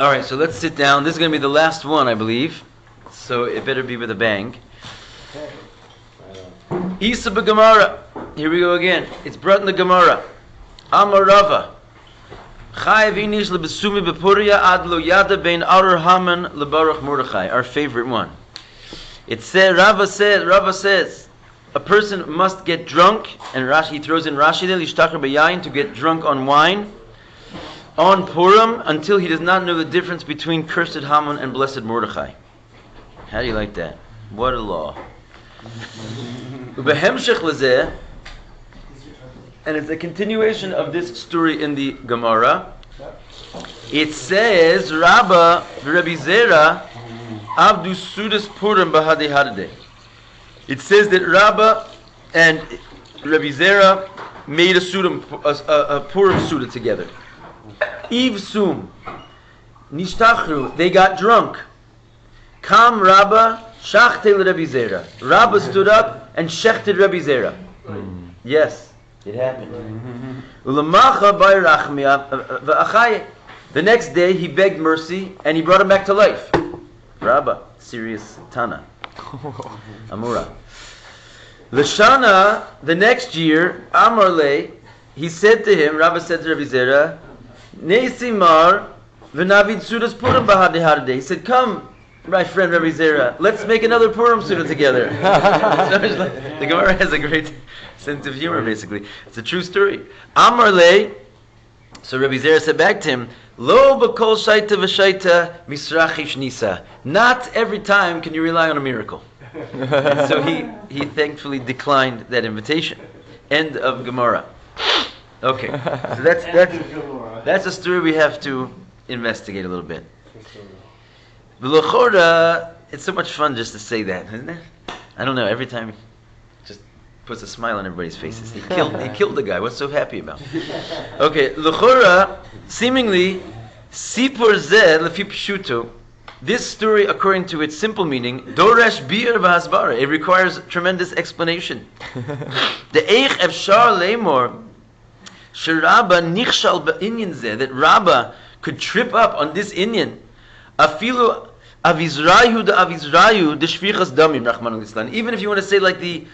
All right, so let's sit down. This is going to be the last one, I believe. So it better be with a bang. Isa b'Gemara. Here we go again. It's brought in the Gemara. Amar Rava. Chayav inish lebesumi bepuria ad lo yada bein arer Haman lebaruch Mordechai. Our favorite one. It said, Rava says, a person must get drunk, and Rashi, he throws in Rashi there, lishtachar b'yayin, to get drunk on wine, on Purim, until he does not know the difference between cursed Haman and blessed Mordechai. How do you like that? What a law. Ubehemshech lezeh, and it's a continuation of this story in the Gemara. It says, Rabbi Zera Avdu Sudas Purim Bahade Hadade. It says that Rabbi and Rabbi Zera made a Purim Suda together. Eve Sum Nishtachru, they got drunk. Kam Rabba Shachte Rabbi Zera. Rabba stood up and shechted Rabbi Zera. Yes, it happened. Ulamacha Bayrachmia V'achai. The next day he begged mercy and he brought him back to life. Rabba, serious Tana. Amura. Lashana, the next year, Amarle, he said to him, Rabba said to Rabbi Zera, Nesimar v'navid sudas Purim bahade hadade. He said, come, my friend Rabbi Zera, let's make another Purim Suda together. The Gemara has a great sense of humor, basically. It's a true story. Amarle, so Rabbi Zera said back to him, Lo b'kol shaita v'shaita misrachish nisa. Not every time can you rely on a miracle. And so he thankfully declined that invitation. End of Gemara. Okay, so that's a story we have to investigate a little bit. V'lochora, it's so much fun just to say that, isn't it? I don't know, every time it just puts a smile on everybody's faces. He killed the guy. What's so happy about? Okay, l'chora, seemingly, sipur zeh lefi pshuto. This story, according to its simple meaning, doresh bir v'hasbara. It requires tremendous explanation. The eich efshar lemor sherabba nichshal ba'inyan zeh, that Rabba could trip up on this inyan. Afilu avizrayu da avizrayu de shvichas damim rachmanu litzlan. Even if you want to say like the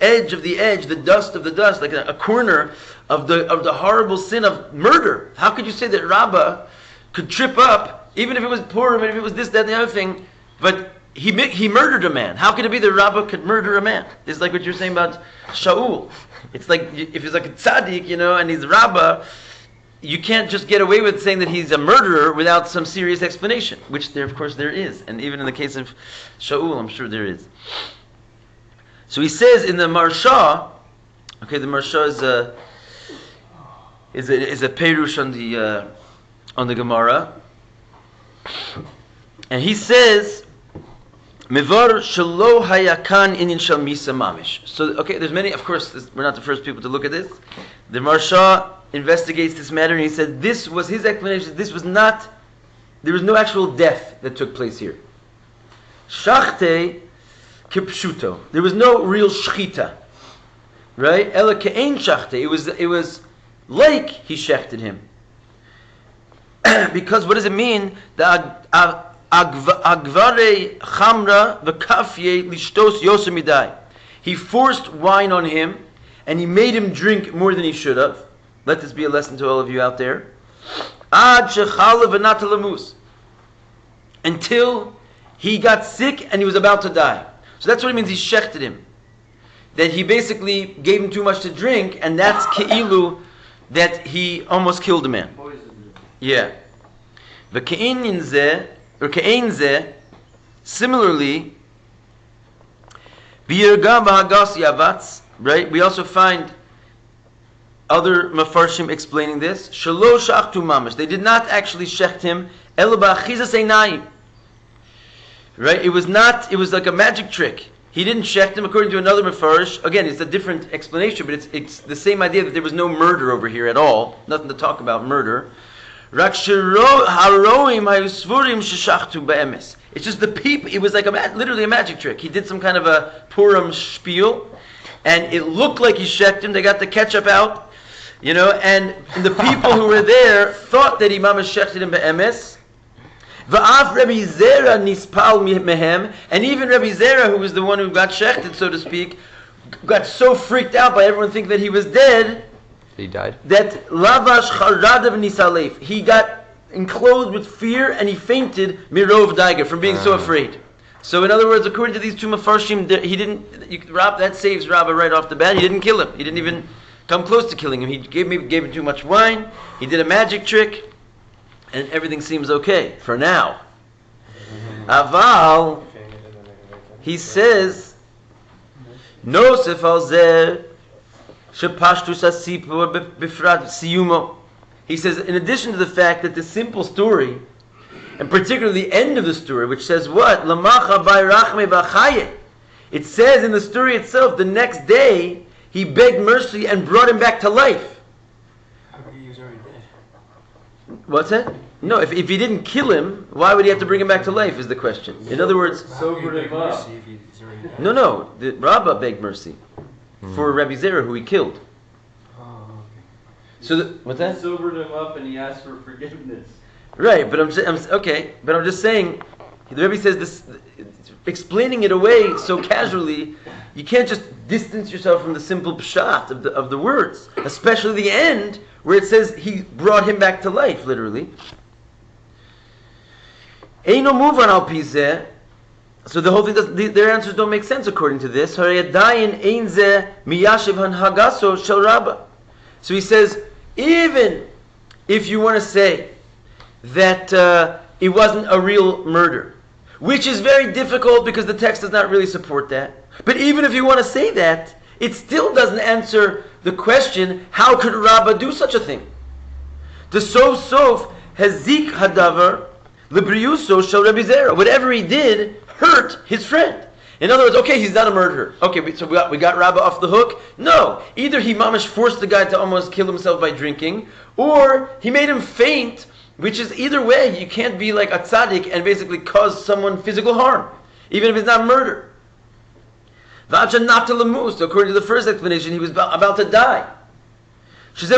edge of the edge, the dust of the dust, like a corner of the horrible sin of murder. How could you say that Rabba could trip up, even if it was Purim, and if it was this, that, and the other thing, but he murdered a man? How could it be that Rabba could murder a man? It's like what you're saying about Shaul. It's like, if he's like a tzaddik, and he's Rabba, you can't just get away with saying that he's a murderer without some serious explanation, which there, of course, there is. And even in the case of Shaul, I'm sure there is. So he says in the Marsha, okay, the Marsha is a perush on the Gemara, and he says, Mevar shelo hayakan inyan shel misa mamish. So, okay, there's many. Of course, we're not the first people to look at this. The Marsha investigates this matter, and he said this was his explanation. There was no actual death that took place here. Shachte kipshuto. There was no real shchita, right? Ela ke'ein shachte. It was like he shechted him. Because what does it mean? The agvare chamra v'kafye lishtos yosem midai. He forced wine on him, and he made him drink more than he should have. Let this be a lesson to all of you out there. Ad shechala v'nata lamus. Until he got sick and he was about to die. So that's what it means he shechted him. That he basically gave him too much to drink, and that's ke'ilu, that he almost killed a man. Yeah. V'ke'ein zeh, similarly, b'yirgam v'hagas yavatz, right? We also find other mafarshim explaining this. Shalosh shachtu mamash. They did not actually shecht him. Ela ba'achizas einayim. Right? It was like a magic trick. He didn't shecht him, according to another mafarish. Again, it's a different explanation, but it's the same idea that there was no murder over here at all. Nothing to talk about murder. It's just the people. It was like literally a magic trick. He did some kind of a Purim spiel, and it looked like he shecht him. They got the ketchup out, and the people who were there thought that Imam shechted him be'emes. Va'af Rabbi Zera nispal mehem, and even Rabbi Zera, who was the one who got shechted, so to speak, got so freaked out by everyone thinking that he was dead. He died. That lavash charadav nisalef. He got enclosed with fear and he fainted mirov daiger from being so afraid. So in other words, according to these two mafarshim, that saves Rabbi right off the bat. He didn't kill him. He didn't even come close to killing him. He gave him too much wine. He did a magic trick, and everything seems okay for now. Aval, he says, Nosef al zeh shepashtus asipur bifrat siyumo. He says, in addition to the fact that the simple story, and particularly the end of the story, which says what? Lamacha bayrachme b'chaye. It says in the story itself, the next day, he begged mercy and brought him back to life. How could he was already dead? What's that? No, if he didn't kill him, why would he have to bring him back to life, is the question. In other words, no, the Rabbi begged mercy for Rabbi Zera, who he killed. So what's that? He sobered him up and he asked for forgiveness. Right, but I'm just saying, the Rebbe says this, explaining it away so casually, you can't just distance yourself from the simple pshat of the words, especially the end where it says he brought him back to life, literally. Eino muvan al pizeh. So the whole thing their answers don't make sense according to this. So he says, even if you want to say that it wasn't a real murder, which is very difficult because the text does not really support that. But even if you want to say that, it still doesn't answer the question, how could Rabbah do such a thing? The sof hazik hadavar libriuso shel Rabbi Zera. Whatever he did hurt his friend. In other words, okay, he's not a murderer. Okay, so we got Rabbah off the hook? No. Either he mamish forced the guy to almost kill himself by drinking, or he made him faint, which is either way, you can't be like a tzaddik and basically cause someone physical harm, even if it's not murder. According to the first explanation, he was about to die. It's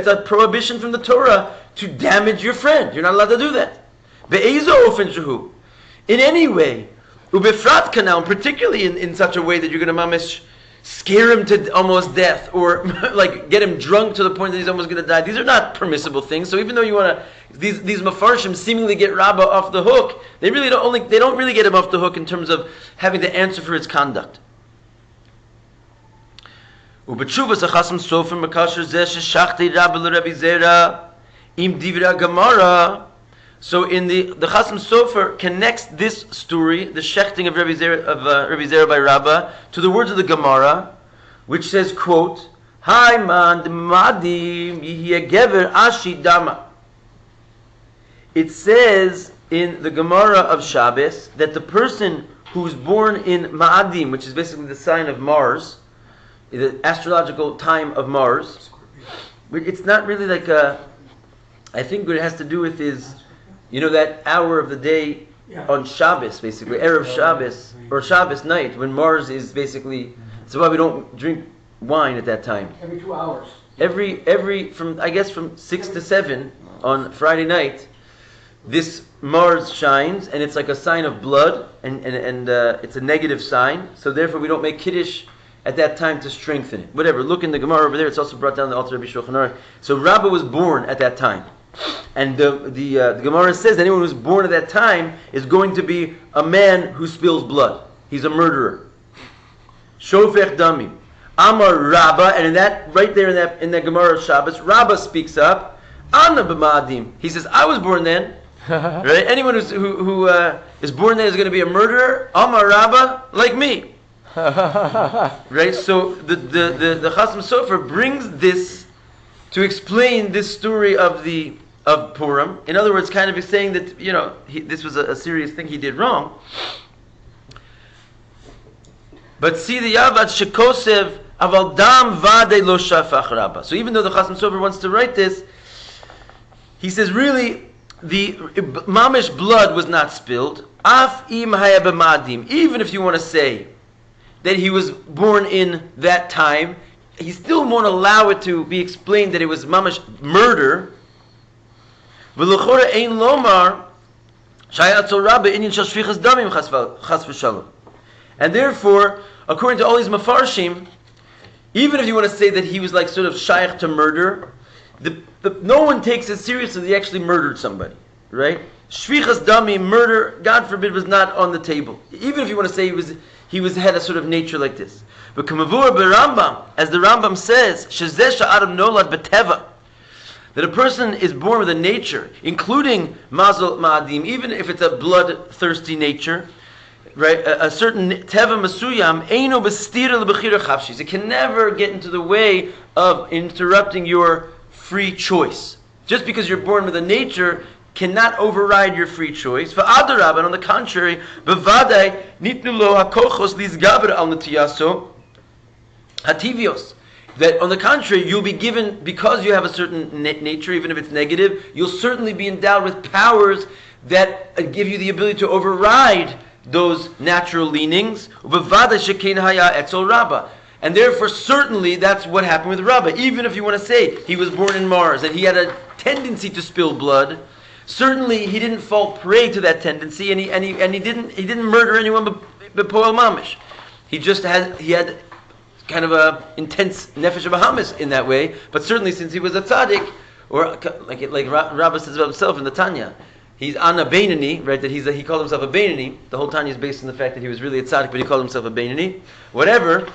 a prohibition from the Torah to damage your friend. You're not allowed to do that. In any way, ubefrat kanal, particularly in such a way that you're going to mamish scare him to almost death, or like get him drunk to the point that he's almost going to die. These are not permissible things. So even though you want to, these mafarshim seemingly get Rabbah off the hook, they don't really get him off the hook in terms of having to answer for his conduct. Ubetshuvas achasam sofer makasher zeh sheshachti Rabbah l'Rebbi Zera im divra Gemara. So in the Chasam Sofer connects this story, the shechting of Rabbi Zera by Rabbah, to the words of the Gemara, which says, quote, Hai man madim yihye gever ashi dama. It says in the Gemara of Shabbos that the person who's born in Ma'adim, which is basically the sign of Mars, the astrological time of Mars, it's not really like I think what it has to do with is, that hour of the day on Shabbos, basically, Erev Shabbos, or Shabbos night, when Mars is basically, that's why we don't drink wine at that time. Every 2 hours. From 6 to 7 on Friday night, this Mars shines, and it's like a sign of blood, and it's a negative sign, so therefore we don't make Kiddush at that time to strengthen it. Whatever, look in the Gemara over there, it's also brought down the Alter Rebbe Shulchan Aruch. So Rabbah was born at that time. And the Gemara says that anyone who's born at that time is going to be a man who spills blood. He's a murderer. Shofech damim. Amar Rabbah, and right there in that Gemara of Shabbos, Rabbah speaks up. Ana b'ma'adim. He says, I was born then. Right? Anyone who is born then is going to be a murderer. Amar Rabbah, like me. Right? So the Chasam Sofer brings this to explain this story of Purim. In other words, kind of saying that this was a serious thing he did wrong. But see the Yavad shekosev aval dam vade lo shafach Rabbah. So even though the Chasam Sofer wants to write this, he says really the mamish blood was not spilled. Af im haya b'madim. Even if you want to say that he was born in that time. He still won't allow it to be explained that it was mamash murder. V'lechora ein lomar shaya atzol rabba inyan shel shfichas damim chas v'shalom. And therefore, according to all these mafarshim, even if you want to say that he was like sort of shaykh to murder, no one takes it seriously that he actually murdered somebody, right? Shvichas dami, murder, God forbid, was not on the table. Even if you want to say he had a sort of nature like this. But Kamavur Rambam, as the Rambam says, Shezeh sha'adam nolad beteva, that a person is born with a nature, including mazal ma'adim, even if it's a bloodthirsty nature, right? A certain teva masuyam, eino bestira lebechira chavshis. It can never get into the way of interrupting your free choice. Just because you're born with a nature cannot override your free choice. V'adarab, and on the contrary, bevadai nitnu lo hakochos lizgaber al netiyaso hativios. That on the contrary, you'll be given, because you have a certain nature, even if it's negative, you'll certainly be endowed with powers that give you the ability to override those natural leanings. V'vadai shekein haya etzel rabba. And therefore, certainly, that's what happened with Rabbi. Even if you want to say he was born in Mars and he had a tendency to spill blood, certainly he didn't fall prey to that tendency, and he didn't murder anyone but Poel Mamish. He had kind of a intense nefesh Bahamas in that way. But certainly, since he was a tzaddik, or like Rabbi says about himself in the Tanya, he's on a Beinani, right? That he called himself a Beinani. The whole Tanya is based on the fact that he was really a tzaddik, but he called himself a Beinani. Whatever.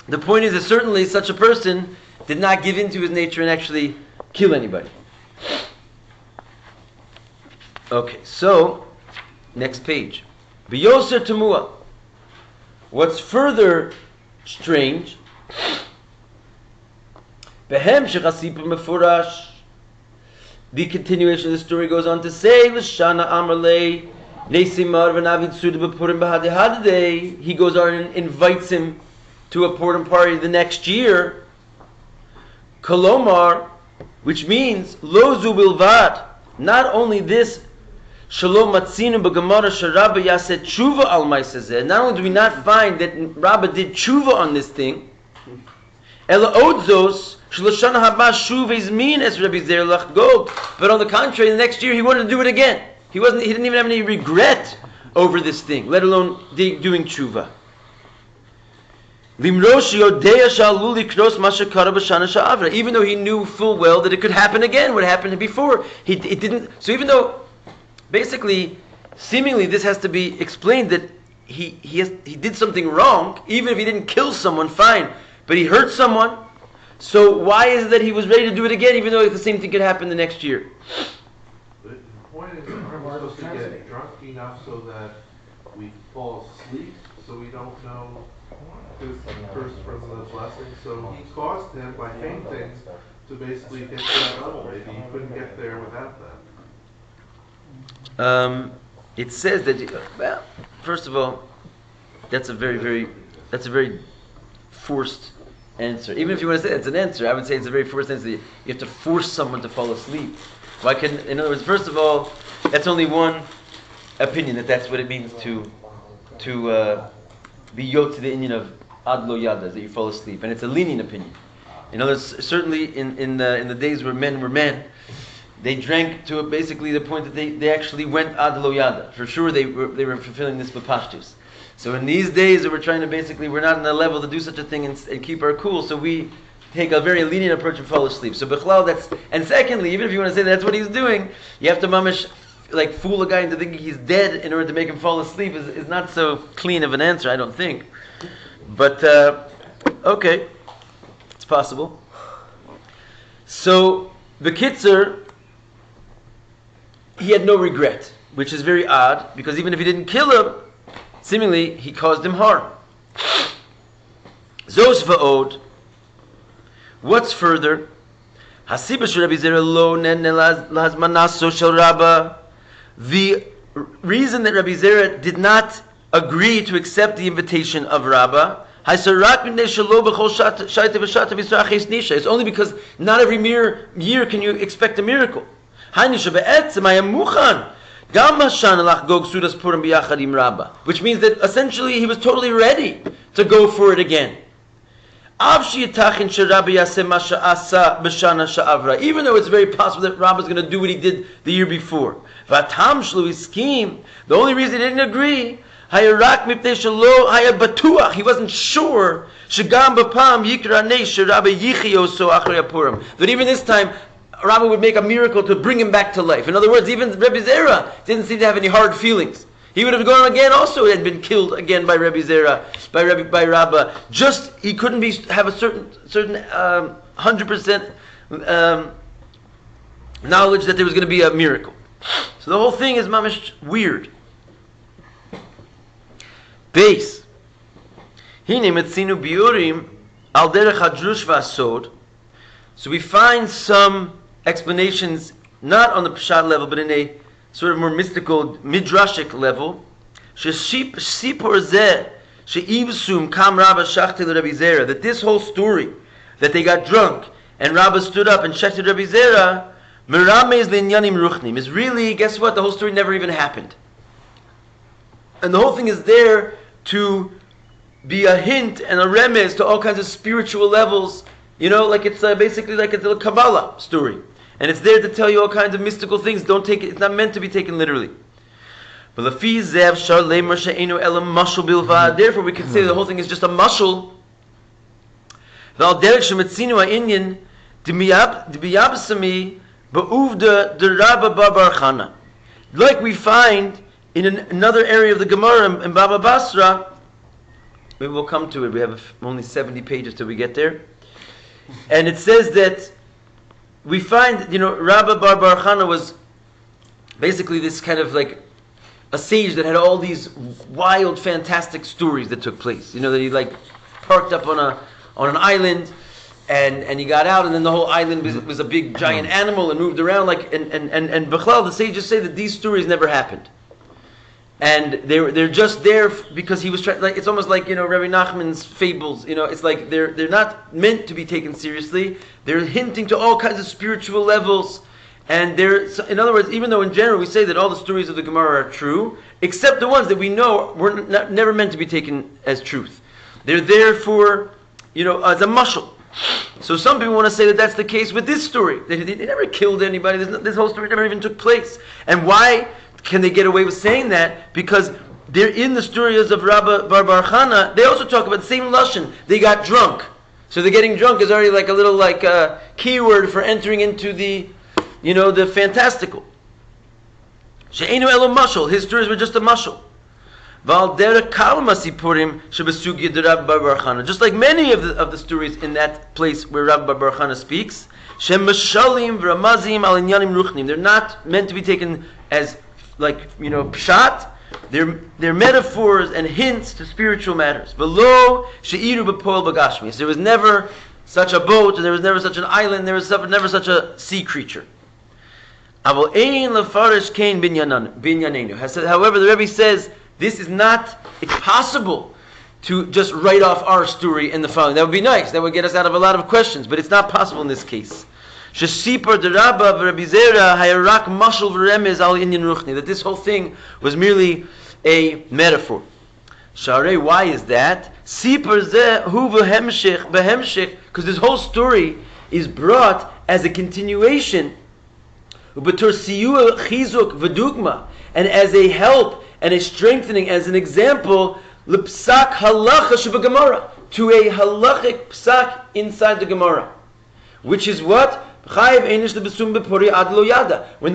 The point is that certainly such a person did not give in to his nature and actually kill anybody. Okay, so, next page. B'yoser temua. What's further strange, Behem shechasipa mefurash. The continuation of the story goes on to say, L'shana amarlei nesimar v'navid suda b'purim b'hadehadeh. He goes on and invites him to a Purim party the next year. Kolomar, which means Lozu bilvad. Not only this, Shalom matzinu b'gemara sharabba yaset tshuva al ma'aseh. Not only do we not find that Rabbi did tshuva on this thing, Ela odzos shloshana haba shuv izmin es Rabbi Zer lach gog. But on the contrary, the next year he wanted to do it again. He didn't even have any regret over this thing, let alone doing tshuva. Even though he knew full well that it could happen again, what happened before, it didn't. So even though, basically, seemingly this has to be explained that he did something wrong, even if he didn't kill someone, fine, but he hurt someone. So why is it that he was ready to do it again, even though the same thing could happen the next year? The point is, we're supposed to get drunk enough so that we fall asleep, so we don't know his curse from the blessing. So he caused him by fainting to basically get to that level. Maybe he couldn't get there without that. It says that. Well, first of all, that's a very forced answer. Even if you want to say it's an answer, I would say it's a very forced answer. You have to force someone to fall asleep. In other words, first of all, that's only one opinion. That's what it means to be yoked to the Indian of ad lo yada, that you fall asleep, and it's a lenient opinion. In other words, certainly in the days where men were men, they drank to basically the point that they actually went ad lo yada. For sure, they were fulfilling this b'pashtus. So in these days, we're trying to we're not on the level to do such a thing and keep our cool. So we take a very lenient approach and fall asleep. So bichlal, and secondly, even if you want to say that's what he's doing, you have to mamish fool a guy into thinking he's dead in order to make him fall asleep is not so clean of an answer, I don't think. But, okay, it's possible. So, the Kitzer, he had no regret, which is very odd, because even if he didn't kill him, seemingly he caused him harm. Zos va'od. What's further? Hasiba shel Rabbi Zera lo nen lahazmanaso shel Rabba. The reason that Rabbi Zera did not agree to accept the invitation of Rabbah, it's only because not every year can you expect a miracle. Which means that essentially he was totally ready to go for it again. Even though it's very possible that Rabbi is going to do what he did the year before. The only reason he didn't agree, he wasn't sure that even this time Rabbi would make a miracle to bring him back to life. In other words, even Rabbi Zera didn't seem to have any hard feelings. He would have gone again also and been killed again by Rabbi Zera, by Rabbi. Just he couldn't have a certain 100% knowledge that there was going to be a miracle. So the whole thing is mamish weird. Base. Hine metzinu biurim al derech hadrush v'asod. So we find some explanations not on the pshat level, but in a sort of more mystical midrashic level. That this whole story, that they got drunk and Rabbi stood up and shechted Rabbi Zera, is really, guess what? The whole story never even happened. And the whole thing is there to be a hint and a remez to all kinds of spiritual levels. You know, like it's basically like a little Kabbalah story. And it's there to tell you all kinds of mystical things. Don't take it, it's not meant to be taken literally. But therefore we could say the whole thing is just a mashal. Like we find in another area of the Gemara in Baba Basra, maybe we'll come to it, we have only 70 pages till we get there. And it says that we find, Rabbi Bar Chana was basically this kind of like a sage that had all these wild, fantastic stories that took place. That he like parked up on an island, and he got out, and then the whole island was a big giant animal and moved around and Bechlal, the sages say that these stories never happened. And they're just there because he was trying. Like it's almost like Rabbi Nachman's fables. It's like they're not meant to be taken seriously. They're hinting to all kinds of spiritual levels, and in other words, even though in general we say that all the stories of the Gemara are true, except the ones that we know were never meant to be taken as truth. They're there for as a mashal. So some people want to say that that's the case with this story. They never killed anybody. This whole story never even took place. And why can they get away with saying that? Because they're in the stories of Rabbi Bar Chana. They also talk about the same lashon. They got drunk. So the getting drunk is already like a little keyword for entering into the fantastical. She'enu elo mashal. His stories were just a mashal. Just like many of the stories in that place where Rabbi Bar Chana speaks, they're not meant to be taken as pshat. They're metaphors and hints to spiritual matters. Below there was never such a boat, and there was never such an island, there was never such a sea creature. However, the Rebbe says this is not, it's possible to just write off our story in the following. That would be nice. That would get us out of a lot of questions, but it's not possible in this case. That this whole thing was merely a metaphor. Why is that? Because this whole story is brought as a continuation, and as a help and a strengthening, as an example, l'psak halacha sheb'Gemara, to a halachic psak inside the Gemara, which is what? When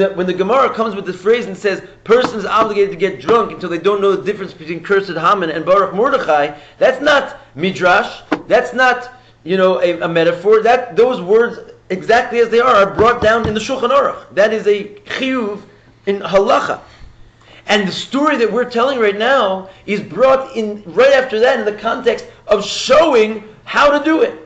the Gemara comes with the phrase and says persons obligated to get drunk until they don't know the difference between cursed Haman and Baruch Mordechai, that's not midrash, that's not a metaphor. That those words exactly as they are brought down in the Shulchan Aruch. That is a chiyuv in halacha. And the story that we're telling right now is brought in right after that in the context of showing how to do it.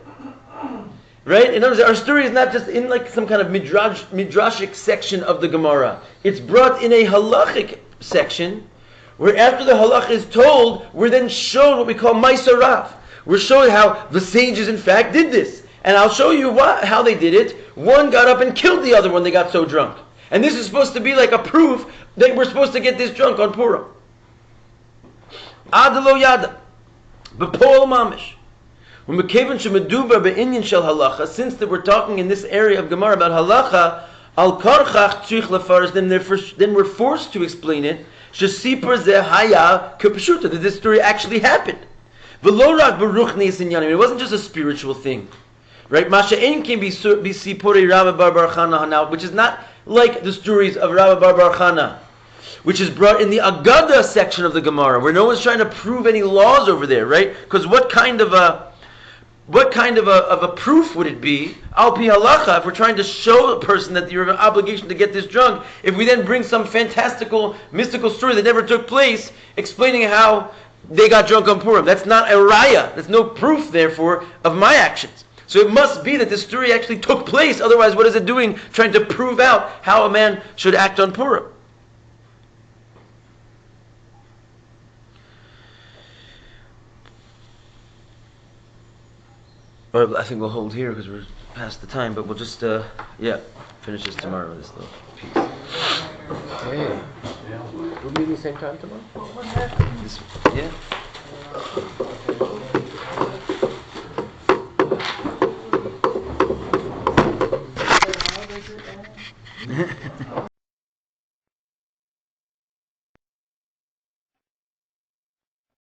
Right? In other words, our story is not just in like some kind of midrashic section of the Gemara. It's brought in a halachic section, where after the halach is told, we're then shown what we call Ma'aser Rav. We're showing how the sages in fact did this. And I'll show you how they did it. One got up and killed the other when they got so drunk. And this is supposed to be like a proof that we're supposed to get this drunk on Purim. Ad lo yada. B'pol mamish. Since that we're talking in this area of Gemara about halacha, al karchach tzrich lefaris, then we're forced to explain it. Shesipar zehaya kepshuta, that this story actually happened. V'lo rak beruchnis inyanim. It wasn't just a spiritual thing, right? Masha ein can be sipori Rabbi Bar Chana Hanal, which is not like the stories of Rabbi Bar Chana, which is brought in the Agada section of the Gemara, where no one's trying to prove any laws over there, right? Because what kind of a proof would it be, al pi halacha, if we're trying to show a person that you're an obligation to get this drunk, if we then bring some fantastical, mystical story that never took place, explaining how they got drunk on Purim? That's not a raya. There's no proof, therefore, of my actions. So it must be that this story actually took place. Otherwise, what is it doing, trying to prove out how a man should act on Purim? Well, I think we'll hold here because we're past the time, but we'll just, finish this tomorrow with this little piece. Okay. We'll meet the same time tomorrow? Yeah.